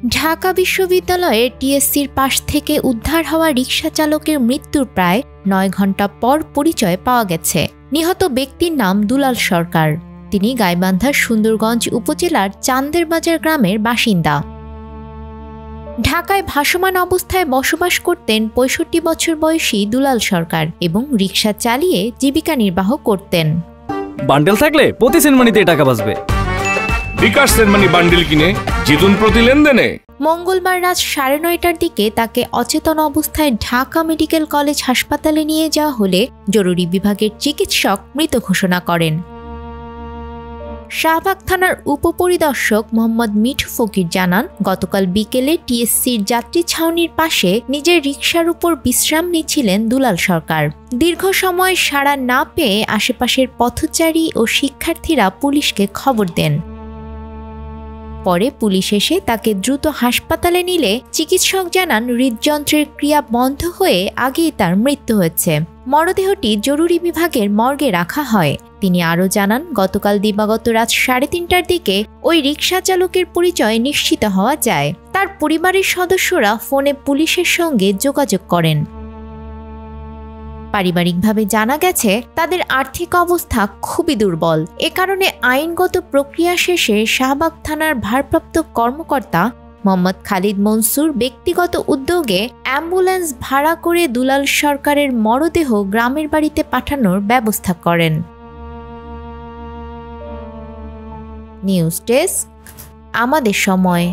ঢাকা বিশ্ববিদ্যালয়ের টিএসসির পাশ থেকে উদ্ধার হওয়া রিকশা চালকের মৃত্যুর প্রায় ৯ ঘণ্টা পর পরিচয় পাওয়া গেছে। নিহত ব্যক্তির নাম দুলাল সরকার। তিনি গাইবান্ধার সুন্দরগঞ্জ উপজেলার চান্দেরবাজার গ্রামের বাসিন্দা। ঢাকায় ভাসমান অবস্থায় বসবাস করতেন ৬৫ বছর বয়সী দুলাল সরকার এবং রিকশা চালিয়ে জীবিকা নির্বাহ করতেন। বান্ডেল থাকলে প্রতি সেনমানিতে টাকা বাঁচবে। বিকাশ সেনমানি বান্ডেল কিনে জিতুন প্রতি লেনদেনে। মঙ্গলবার রাত ৯:৩০টার দিকে তাকে অচেতন অবস্থায় ঢাকা মেডিকেল কলেজ হাসপাতালে নিয়ে যাওয়া হলে জরুরি বিভাগের চিকিৎসক মৃত ঘোষণা করেন। শাহবাগ থানার উপপরিদর্শক মোহাম্মদ মিঠু ফকির জানান, গতকাল বিকেলে টিএসসির যাত্রী ছাউনির পাশে নিজের রিকশার উপর বিশ্রাম নিচ্ছিলেন দুলাল সরকার। দীর্ঘ সময় সাড়া না পেয়ে আশেপাশের পথচারী ও শিক্ষার্থীরা পুলিশকে খবর দেন। পরে পুলিশ এসে তাকে দ্রুত হাসপাতালে নিলে চিকিৎসক জানান হৃদযন্ত্রের ক্রিয়া বন্ধ হয়ে আগেই তার মৃত্যু হয়েছে। মরদেহটি জরুরি বিভাগের মর্গে রাখা হয়। তিনি আরও জানান, গতকাল দিবাগত রাত ৩:৩০টার দিকে ওই রিকশা চালকের পরিচয় নিশ্চিত হওয়া যায়। তার পরিবারের সদস্যরা ফোনে পুলিশের সঙ্গে যোগাযোগ করেন। পারিবারিকভাবে জানা গেছে তাদের আর্থিক অবস্থা খুবই দুর্বল। এ কারণে আইনগত প্রক্রিয়া শেষে শাহবাগ থানার ভারপ্রাপ্ত কর্মকর্তা মোহাম্মদ খালিদ মনসুর ব্যক্তিগত উদ্যোগে অ্যাম্বুলেন্স ভাড়া করে দুলাল সরকারের মরদেহ গ্রামের বাড়িতে পাঠানোর ব্যবস্থা করেন। নিউজ ডেস্ক, আমাদের সময়।